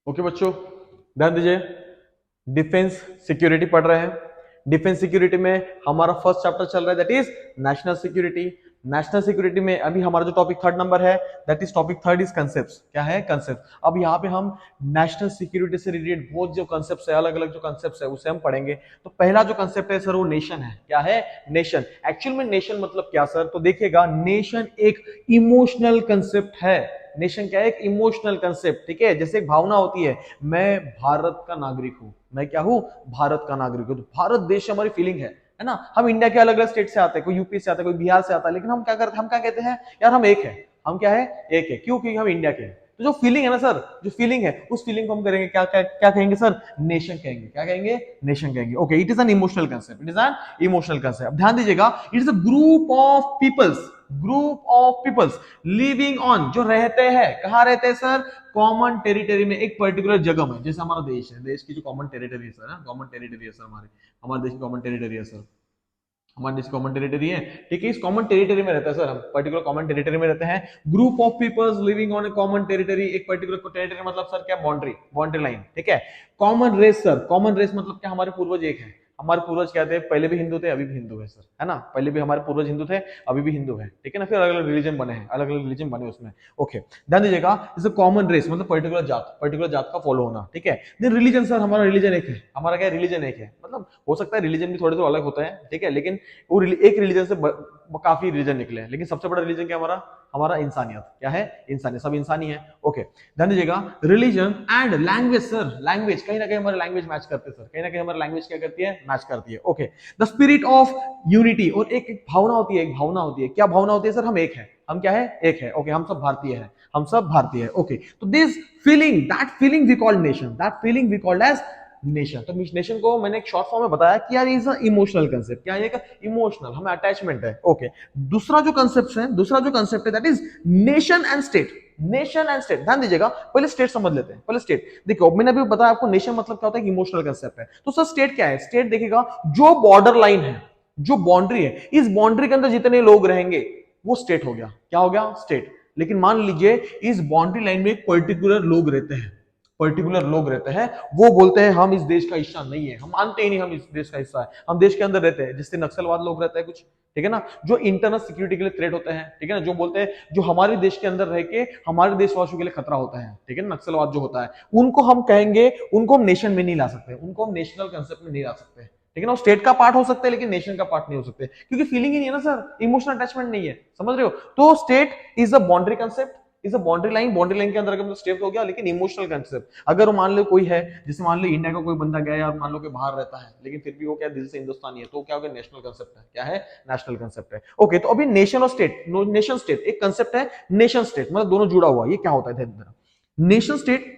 Okay बच्चों, ध्यान दीजिए। डिफेंस सिक्योरिटी पढ़ रहे हैं। डिफेंस सिक्योरिटी में हमारा फर्स्ट चैप्टर चल रहा है, that is national security. National security में अभी हमारा जो टॉपिक थर्ड नंबर है, that is topic third is concept. क्या है? कंसेप्ट। अब यहाँ पे हम नेशनल सिक्योरिटी से रिलेटेड बहुत जो कंसेप्ट है, अलग अलग जो कंसेप्ट है उसे हम पढ़ेंगे। तो पहला जो कंसेप्ट है सर वो नेशन है। क्या है? नेशन। एक्चुअल में नेशन मतलब क्या सर? तो देखिएगा, नेशन एक इमोशनल कंसेप्ट है। नेशन क्या है? एक इमोशनल कंसेप्ट। ठीक है, जैसे एक भावना होती है, मैं भारत का नागरिक हूं। मैं क्या हूं? भारत का नागरिक हूं। तो भारत देश हमारी फीलिंग है ना। हम इंडिया के अलग अलग स्टेट से आते हैं, कोई यूपी से आता है, कोई बिहार से आता है, लेकिन हम क्या करते हैं? हम क्या कहते हैं यार, हम एक है। हम क्या है? एक है। क्यों? क्योंकि हम इंडिया के हैं। तो जो फीलिंग है ना सर, जो फीलिंग है, उस फीलिंग को हम करेंगे क्या क्या क्या कहेंगे सर? नेशन कहेंगे। क्या कहेंगे? नेशन कहेंगे। Okay, it is an emotional concept. It is an emotional concept. ध्यान दीजिएगा, it is a group of peoples. Group of peoples living on, जो रहते हैं, कहां रहते हैं सर? कॉमन टेरिटरी में, एक पर्टिकुलर जगह में। जैसे हमारा देश है, देश की जो कॉमन टेरिटरी है सर, कॉमन टेरिटरी है सर, हमारे देश की कॉमन टेरिटरी है सर। हमारे देश कॉमन टेरिटरी है। ठीक है, इस कॉमन टेरिटरी में रहता है सर, हम पर्टिकुलर कॉमन टेरिटरी में रहते हैं। Group of peoples living on a common territory. एक पर्टिकुलर टेरिटरी मतलब सर क्या? Boundary, boundary line. ठीक है। Common race sir, common race मतलब क्या? हमारे पूर्वज एक है। हमारे पूर्वज क्या थे? पहले भी हिंदू थे, अभी भी हिंदू है सर, है ना। पहले भी हमारे पूर्वज हिंदू थे, अभी भी हिंदू है। ठीक है ना। फिर अलग अलग रिलीजन बने हैं, अलग अलग रिलीजन बने उसमें। ओके, ध्यान दीजिएगा, इज अ कॉमन रेस मतलब पर्टिकुलर जात, पर्टिकुलर जात का फॉलो होना। ठीक है। देन रिलीजन सर, हमारा रिलीजन एक है। हमारा क्या? रिलीजन एक है। मतलब हो सकता है रिलीजन भी थोड़े थोड़े अलग होते हैं, ठीक है, लेकिन वो एक रिलीजन से काफी रिलीजन निकले हैं, लेकिन सबसे बड़ा रिलीजन क्या हमारा? हमारा इंसानियत। क्या है? इंसानियत। सब इंसानी है। ओके, ध्यान दीजिएगा, religion and language sir. Language कहीं ना कहीं हमारे लैंग्वेज मैच करते हैं सर, कहीं ना कहीं हमारी लैंग्वेज क्या करती है? मैच करती है। Okay, the spirit of unity. और एक भावना होती है, एक भावना होती है। क्या भावना होती है सर? हम एक है। हम क्या है? एक है। ओके, हम सब भारतीय है, हम सब भारतीय है। ओके, तो this feeling, that feeling we called nation, that feeling we called as nation. तो नेशन को मैंने एक शॉर्ट फॉर्म में बताया कि यार इज इमोशनल कंसेप्ट। क्या है? इमोशनल, हमें अटैचमेंट है। ओके, दूसरा जो कंसेप्ट है, दूसरा जो कंसेप्ट है, that is nation and state. Nation and state. ध्यान दीजिएगा, पहले स्टेट समझ लेते हैं। पहले स्टेट देखो, मैंने अभी बताया आपको नेशन मतलब क्या होता है, इमोशनल कंसेप्ट है। तो सर स्टेट क्या है? स्टेट देखिएगा, जो बॉर्डर लाइन है, जो बाउंड्री है, इस बाउंड्री के अंदर जितने लोग रहेंगे वो स्टेट हो गया। क्या हो गया? स्टेट। लेकिन मान लीजिए इस बाउंड्री लाइन में एक पर्टिकुलर लोग रहते हैं, पर्टिकुलर लोग रहते हैं, वो बोलते हैं हम इस देश का हिस्सा नहीं है, हम मानते ही नहीं हम इस देश का हिस्सा है, हम देश के अंदर रहते हैं। जिससे नक्सलवाद लोग रहते हैं कुछ, ठीक है ना, जो इंटरनल सिक्योरिटी के लिए थ्रेट होते हैं, ठीक है ना, जो बोलते हैं जो हमारे देश के अंदर रह के हमारे देशवासियों के लिए खतरा होता है, ठीक है ना, नक्सलवाद जो होता है, उनको हम कहेंगे, उनको हम नेशन में नहीं ला सकते, उनको हम नेशनल कंसेप्ट में नहीं ला सकते, ठीक है ना। स्टेट का पार्ट हो सकते हैं लेकिन नेशन का पार्ट नहीं हो सकते, क्योंकि फीलिंग ही नहीं है ना सर, इमोशनल अटैचमेंट नहीं है, समझ रहे हो। तो state is a boundary concept, is a boundary line, boundary line के अंदर अगर स्टेट हो गया, लेकिन इमोशनल कंसेप्ट। अगर मान लो कोई है, जैसे मान लो इंडिया का कोई बंदा गया यार, मान लो कि बाहर रहता है, लेकिन फिर भी वो क्या दिल से हिंदुस्तानी है, तो क्या हो गया? नेशनल कंसेप्ट है। क्या है? नेशनल कंसेप्ट है। ओके, तो अभी नेशन और स्टेट, नेशन स्टेट एक कंसेप्ट है, नेशन स्टेट मतलब दोनों जुड़ा हुआ। ये क्या होता है? नेशन स्टेट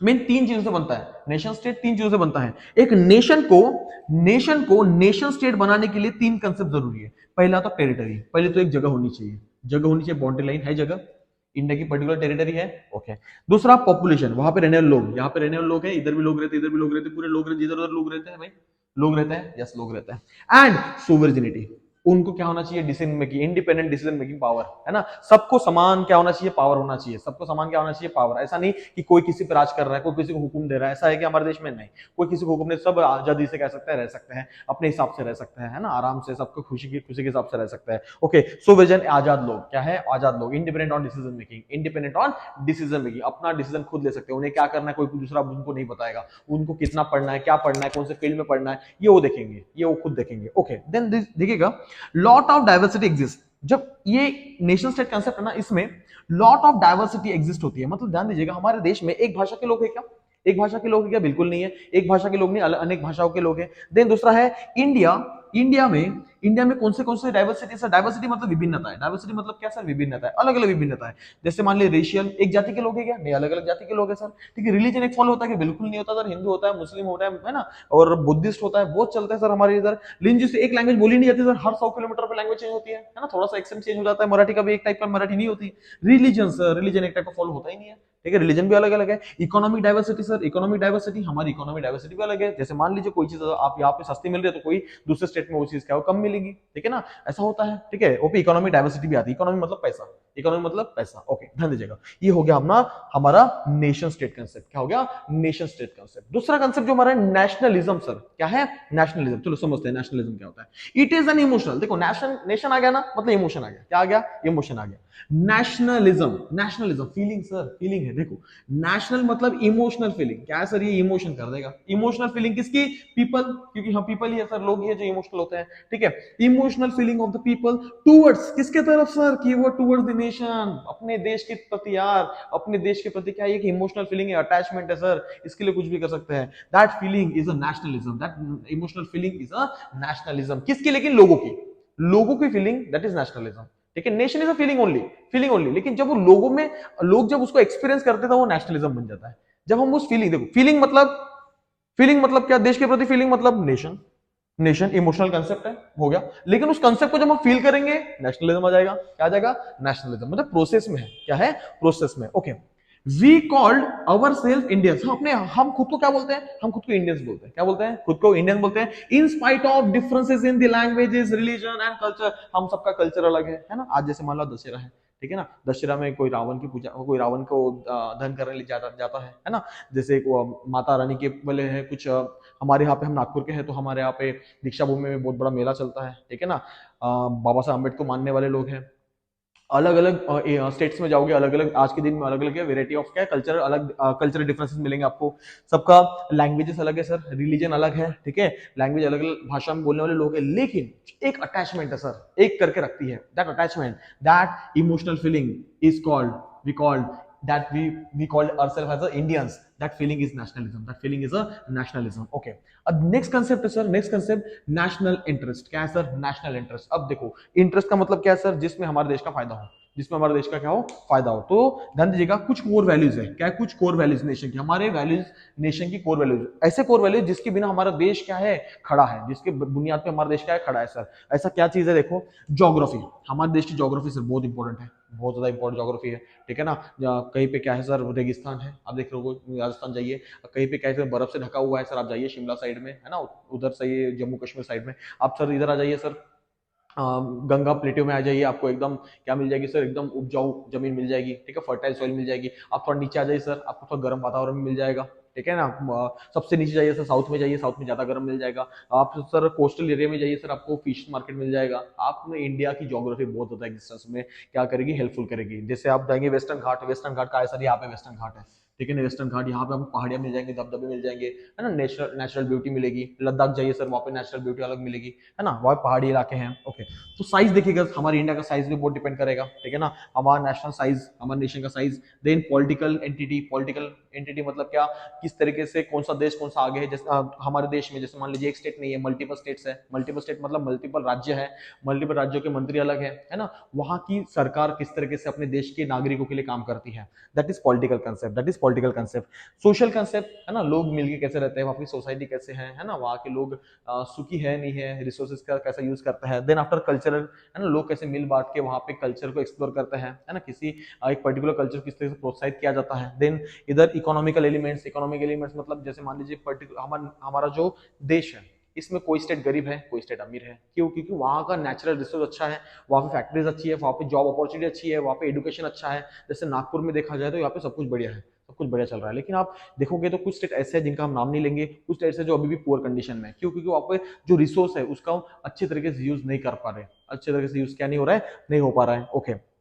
मेन तीन चीजों से बनता है। नेशन स्टेट तीन चीजों से बनता है। एक नेशन को नेशन स्टेट बनाने के लिए तीन कंसेप्ट जरूरी है। पहला तो टेरिटरी, पहले तो एक जगह होनी चाहिए, जगह होनी चाहिए, बाउंड्री लाइन है, जगह इंडिया की पर्टिकुलर टेरिटरी है। ओके, दूसरा पॉपुलेशन, वहां पे रहने वाले लोग, यहाँ पे रहने वाले लोग हैं, इधर भी लोग रहते हैं, इधर भी लोग रहते हैं, पूरे लोग रहते हैं, इधर उधर लोग रहते हैं भाई, लोग रहते हैं, यस लोग रहते हैं। एंड सोवरेनिटी, उनको क्या होना चाहिए? Decision making, independent decision making power, है ना। सबको समान क्या होना चाहिए? पावर होना चाहिए। सबको समान क्या होना चाहिए? पावर। ऐसा नहीं कि कोई किसी पर राज कर रहा है, कोई किसी को हुक्म दे रहा है, ऐसा है कि हमारे देश में नहीं, कोई किसी को हुक्म नहीं, सब आजादी से कह सकते हैं, रह सकते हैं, अपने हिसाब से रह सकते हैं, है ना, आराम से, सबको खुशी के हिसाब से रह सकते हैं। ओके, सोवरेन आजाद लोग, क्या है? आजाद लोग, independent on decision making, independent on decision making, अपना डिसीजन खुद ले सकते हैं, उन्हें क्या करना है कोई दूसरा उनको नहीं बताएगा, उनको कितना पढ़ना है, क्या पढ़ना है, कौन से फील्ड में पढ़ना है, ये वो देखेंगे, ये वो खुद देखेंगे। ओके, देन देखिएगा, लॉट ऑफ डाइवर्सिटी एग्जिस्ट। जब ये नेशन स्टेट कंसेप्ट है ना, इसमें लॉट ऑफ डाइवर्सिटी एग्जिस्ट होती है। मतलब ध्यान दीजिएगा, हमारे देश में एक भाषा के लोग हैं क्या? एक भाषा के लोग हैं क्या? बिल्कुल नहीं है। एक भाषा के लोग नहीं, अनेक भाषाओं के लोग हैं। देन दूसरा है इंडिया। इंडिया में कौन से डाइवर्सिटी सर? डाइवर्सिटी मतलब विभिन्नता है। डाइवर्सिटी मतलब क्या सर? विभिन्नता है, अलग अलग विभिन्नता है। जैसे मान लीजिए रेशियल, एक जाति के लोग हैं क्या? नहीं, अलग अलग जाति के लोग हैं सर। ठीक है, रिलीजन एक फॉलो होता है कि? बिल्कुल नहीं होता सर। हिंदू होता है, मुस्लिम होता है ना, और बुद्धिस्ट होता है, बहुत चलता है सर हमारे इधर। लेकिन जिससे एक लैंग्वेज बोली नहीं जाती सर, हर 100 किलोमीटर पर लैंग्वेज चेंज होती है ना, थोड़ा सा एक्सेंट चेंज हो जाता है। मराठी का भी एक टाइप का मराठी नहीं होती। रिलीजन सर, रिलीजन एक टाइप का फॉलो होता ही नहीं है। ठीक है, रिलीजन भी अलग अलग है। Economic diversity sir, economic diversity, हमारी इकोनॉमिक डाइवर्सिटी भी अलग है। जैसे मान लीजिए कोई चीज आप यहाँ पे सस्ती मिल रही है तो कोई दूसरे स्टेट में वो चीज क्या हो कम मिलेगी, ठीक है ना, ऐसा होता है, ठीक है। वो भी इकोनॉमिक डाइवर्सिटी भी आती है, इकोनॉमी मतलब पैसा, इकोनॉमी मतलब पैसा, ओके, ध्यान दीजिएगा। ये हो गया अपना हमारा नेशन स्टेट कंसेप्ट, क्या हो गया, नेशन स्टेट कंसेप्ट। दूसरा कंसेप्ट जो हमारा नेशनलिज्म सर, क्या है, नेशनलिज्म, चलो समझते हैं नेशनलिज्म क्या होता है। इट इज एन इमोशनल, देखो नेशन, नेशन आ गया ना, मतलब इमोशन आ गया, क्या आ गया, इमोशन आ गया। Nationalism, nationalism feeling sir, feeling है, देखो नेशनल मतलब इमोशनल फीलिंग, क्या है सर, ये इमोशन कर देगा, इमोशनल फीलिंग किसकी, पीपल, क्योंकि हम पीपल ही है सर, लोग ही है जो इमोशनल होते हैं, ठीक है। Emotional feeling of the people towards, किसके तरफ सर, की वो टूवर्ड्स द नेशन, अपने देश के प्रति यार, अपने देश के प्रति क्या है कि इमोशनल फीलिंग है, अटैचमेंट है सर, इसके लिए कुछ भी कर सकते हैं। That feeling is a nationalism, that emotional feeling is a nationalism, किसकी, लेकिन लोगों की, लोगों की फीलिंग, दैट इज नेशनलिज्म, ठीक है। Nation is a feeling only, feeling only, लेकिन जब वो लोगों में, लोग जब उसको एक्सपीरियंस करते हैं तो वो नेशनलिज्म बन जाता है। जब हम उस फीलिंग, देखो फीलिंग मतलब, फीलिंग मतलब क्या, देश के प्रति फीलिंग मतलब नेशन, नेशन इमोशनल कंसेप्ट है, हो गया। लेकिन उस कंसेप्ट को जब हम फील करेंगे नेशनलिज्म आ जाएगा, क्या आ जाएगा, नेशनलिज्म, मतलब प्रोसेस में है, क्या है, प्रोसेस में, okay. We called our self Indians, हम अपने, हम खुद को क्या बोलते हैं, हम खुद को इंडियंस बोलते हैं, क्या बोलते हैं, खुद को इंडियन बोलते हैं। In spite of differences in the languages, religion and culture, हम सबका कल्चर अलग है ना। आज जैसे मान लो दशहरा है, ठीक है ना, दशहरा में कोई रावण की पूजा, कोई रावण को दहन करने लिए जाता है ना। जैसे माता रानी के बोले हैं कुछ, हमारे यहाँ पे, हम नागपुर के हैं तो हमारे यहाँ पे दीक्षा भूमि में बहुत बड़ा मेला चलता है, ठीक है ना। बाबा साहब अम्बेडकर को मानने वाले लोग हैं। अलग अलग स्टेट्स में जाओगे, अलग अलग आज के दिन में अलग अलग है, वेराइटी ऑफ क्या कल्चर, अलग कल्चरल डिफरेंसेस मिलेंगे आपको। सबका लैंग्वेजेस अलग है सर, रिलीजन अलग है, ठीक है, लैंग्वेज अलग अलग भाषा में बोलने वाले लोग हैं, लेकिन एक अटैचमेंट है सर, एक करके रखती है, that attachment, that emotional feeling is called, we called that we called ourselves as a Indians, that feeling is nationalism, that feeling is a nationalism, okay। अब नेक्स्ट कंसेप्ट है sir, next concept national interest, क्या है sir, national interest. अब देखो interest का मतलब क्या है सर, जिसमें हमारे देश का फायदा हो, जिसमें हमारे देश का क्या हो, फायदा हो। तो ध्यान दीजिएगा, कुछ कोर वैल्यूज है, क्या है, कुछ कोर वैल्यूज नेशन की, हमारे वैल्यूज, नेशन की कोर वैल्यूज, ऐसे कोर वैल्यूज जिसके बिना हमारा देश क्या है, खड़ा है, जिसके बुनियाद पे हमारा देश क्या है, खड़ा है सर। ऐसा क्या चीज है, देखो ज्योग्राफी, हमारे देश की ज्योग्राफी सर बहुत इंपॉर्टेंट है, बहुत ज्यादा इंपॉर्टेंट ज्योग्राफी है, ठीक है ना। कहीं पे क्या है सर, रेगिस्तान है, आप देख रहे हो राजस्थान जाइए, कहीं पे क्या है बर्फ से ढका हुआ है सर, आप जाइए शिमला साइड में, है ना, उधर सही जम्मू कश्मीर साइड में। आप सर इधर आ जाइए सर, गंगा प्लेट्यू में आ जाइए, आपको एकदम क्या मिल जाएगी सर, एकदम उपजाऊ जमीन मिल जाएगी, ठीक है, फर्टाइल सॉइल मिल जाएगी। आप थोड़ा नीचे आ जाइए सर, आपको थोड़ा गर्म वातावरण मिल जाएगा, ठीक है ना। सबसे नीचे जाइए सर, साउथ में जाइए, साउथ में ज्यादा गर्म मिल जाएगा। आप सर कोस्टल एरिया में जाइए सर, आपको फिश मार्केट मिल जाएगा। आप में इंडिया की ज्योग्राफी बहुत ज्यादा एग्जिस्टेंस में क्या करेगी, हेल्पफुल करेगी। जैसे आप जाएंगे वेस्टर्न घाट, वेस्टर्न घाट का है सर, यहाँ पे वेस्टर्न घाट है, ठीक है ना, वेस्टर्न घाट, यहाँ पे आपको पहाड़ियां मिल जाएंगी, दबदबे मिल जाएंगे, है ना, नेचुरल नेचुरल ब्यूटी मिलेगी। लद्दाख जाइए सर, वहाँ पे नेचुरल ब्यूटी अलग मिलेगी, है ना, वहाँ पहाड़ी इलाके हैं, ओके। तो साइज देखिएगा, हमारे इंडिया का साइज भी बहुत डिपेंड करेगा, ठीक है ना, हमारा नेशनल साइज, हमारे नेशन का size. Then political entity, political entity मतलब क्या, किस तरीके से कौन सा देश कौन सा आगे है। जैसे हमारे देश में जैसे मान लीजिए एक स्टेट नहीं है, मल्टीपल स्टेट्स है, मल्टीपल स्टेट मतलब मल्टीपल राज्य है, मल्टीपल राज्यों के मंत्री अलग है ना। वहां की सरकार किस तरीके से अपने देश के नागरिकों के लिए काम करती है, that is political concept, that is political concept. Social concept है ना, लोग मिलके कैसे रहते हैं, वहाँ की सोसाइटी कैसे है ना, वहाँ के लोग सुखी है नहीं है, रिसोर्सेज का कैसा यूज करता है। देन आफ्टर कल्चरल, है ना, लोग कैसे मिल बांट के वहाँ पे कल्चर को एक्सप्लोर करते हैं, है ना, किसी एक पर्टिकुलर कल्चर को किस तरह से प्रोत्साहित किया जाता है। देन इधर इकोनॉमिकल एलिमेंट्स, इकोनॉमिक एलिमेंट्स मतलब जैसे मान लीजिए पर्टिकुलर हमारा जो देश है, इसमें कोई स्टेट गरीब है, कोई स्टेट अमीर है, क्यों, क्योंकि वहाँ का नेचुरल रिसोर्स अच्छा है, वहाँ पे फैक्ट्रीज अच्छी है, वहाँ पे जॉब अपॉर्चुनिटी अच्छी है, वहाँ पे एजुकेशन अच्छा है। जैसे नागपुर में देखा जाए तो यहाँ पे सब कुछ बढ़िया है, सब कुछ बढ़िया चल रहा है। लेकिन आप देखोगे तो कुछ स्टेट ऐसे हैं जिनका हम नाम नहीं लेंगे, कुछ स्टेट है जो अभी भी पुअर कंडीशन में है, क्यों, क्योंकि वहाँ पे जो रिसोर्स है उसका अच्छे तरीके से यूज नहीं कर पा रहे, अच्छे तरीके से यूज क्या नहीं हो रहा है, नहीं हो पा रहा है, ओके।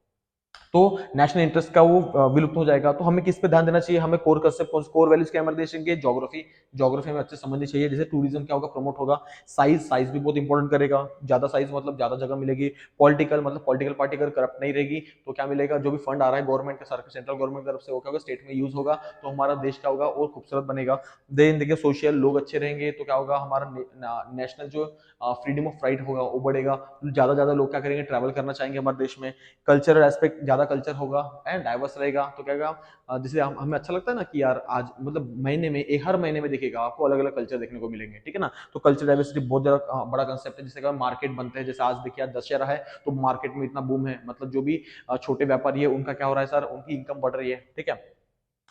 तो नेशनल इंटरेस्ट का वो विलुप्त हो जाएगा। तो हमें किस पे ध्यान देना चाहिए, हमें कोर कंसेप्ट, कोर वैल्यूज क्या हमारे देश के, ज्योग्राफी, ज्योग्राफी में अच्छे समझनी चाहिए। जैसे टूरिज्म क्या होगा, प्रमोट होगा। साइज, साइज भी बहुत इंपॉर्टेंट करेगा, ज्यादा साइज मतलब ज्यादा जगह मिलेगी। पॉलिटिकल मतलब पॉलिटिकल पार्टी अगर करप्ट नहीं रहेगी तो क्या मिलेगा, जो भी फंड आ रहा है गवर्नमेंट के, सेंट्रल गवर्नमेंट की तरफ से, वो क्या होगा, स्टेट में यूज होगा, तो हमारा देश क्या होगा और खूबसूरत बनेगा। देन देखिए सोशल, लोग अच्छे रहेंगे तो क्या होगा, हमारा नेशनल जो फ्रीडम ऑफ राइट होगा वो बढ़ेगा, ज्यादा लोग क्या करेंगे, ट्रैवल करना चाहेंगे हमारे देश में। कल्चरल एस्पेक्ट, ज्यादा कल्चर होगा एंड डाइवर्स रहेगा, तो क्या होगा, जैसे हमें अच्छा लगता है ना कि यार आज मतलब महीने में हर महीने में देखिएगा आपको अलग अलग कल्चर देखने को मिलेंगे, ठीक है ना। तो कल्चर डाइवर्सिटी बहुत ज्यादा बड़ा कंसेप्ट है। जैसे मार्केट बनते हैं, जैसे आज देखिए आज दशहरा है तो मार्केट में इतना बूम है, मतलब जो भी छोटे व्यापारी है उनका क्या हो रहा है सर, उनकी इनकम बढ़ रही है, ठीक है।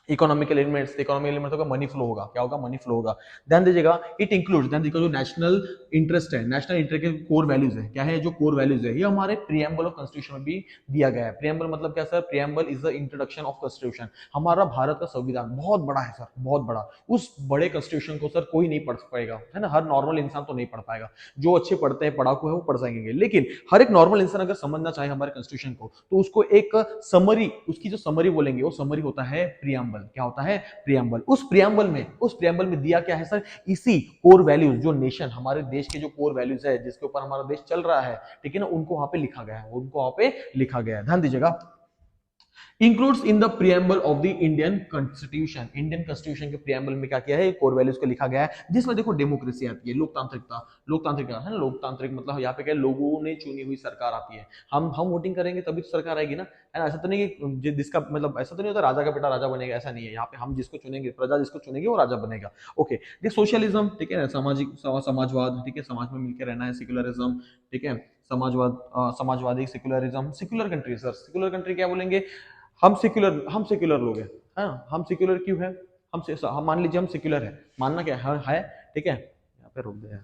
इकोनॉमिकल एलिमेंट्स, इकोनॉमिकल एलिमेंट्स होगा मनी फ्लो होगा, क्या होगा, मनी फ्लो होगा। ध्यान दीजिएगा, इट इंक्लूड्स, ध्यान दीजिएगा जो नेशनल इंटरेस्ट है, नेशनल इंटरेस्ट के कोर वैल्यूज है, क्या है जो कोर वैल्यूज है, ये हमारे प्रियम्बल ऑफ कॉन्स्टिट्यूशन में भी दिया गया है। प्रियम्बल मतलब क्या sir, preamble is the introduction of constitution. हमारा भारत का संविधान बहुत बड़ा है सर, बहुत बड़ा। उस बड़े कॉन्स्टिट्यूशन को सर कोई नहीं पढ़ पाएगा, है ना, हर नॉर्मल इंसान तो नहीं पढ़ पाएगा। जो अच्छे पढ़ते हैं, पढ़ाकू है, वो पढ़ सकेंगे, लेकिन हर एक नॉर्मल इंसान अगर समझना चाहे हमारे कॉन्स्टिट्यूशन को, तो उसको एक समरी, उसकी जो समरी बोलेंगे, वो समरी होता है प्रियम्बल। क्या होता है, प्रियम्बल। उस प्रियम्बल में दिया क्या है सर, इसी कोर वैल्यूज, जो नेशन, हमारे देश के जो कोर वैल्यूज है, जिसके ऊपर हमारा देश चल रहा है, ठीक है ना, उनको वहां पे लिखा गया है, उनको वहां पे लिखा गया है। ध्यान दीजिएगा, includes in the preamble of the Indian constitution. Indian constitution के प्रियम्बल में क्या किया है, कोर वैल्यूज को लिखा गया है, जिसमें देखो डेमोक्रेसी आती है, लोकतांत्रिकता, लोकतांत्रिक है ना, लोकतांत्रिक मतलब यहाँ पे क्या है, लोगों ने चुनी हुई सरकार आती है। हम वोटिंग करेंगे तभी तो सरकार आएगी ना, है ना। ऐसा तो नहीं कि जिसका मतलब ऐसा तो नहीं होता राजा का बेटा राजा बनेगा, ऐसा नहीं है। यहाँ पे हम जिसको चुनेंगे, प्रजा जिसको चुनेगी वो राजा बनेगा। ओके, देख सोशलिज्म, ठीक है, सामाजिक समाजवाद, ठीक है, समाज में मिलकर रहना है, सेक्युलरिज्म, ठीक है, समाजवाद, Samajwadi, secularism, secular country sir, secular country क्या बोलेंगे, हम सेक्युलर लोग हैं, हाँ, हम सेक्युलर क्यों है, हम मान लीजिए हम सेक्युलर है, मानना क्या है, ठीक है, यहाँ पे रोक दे यार।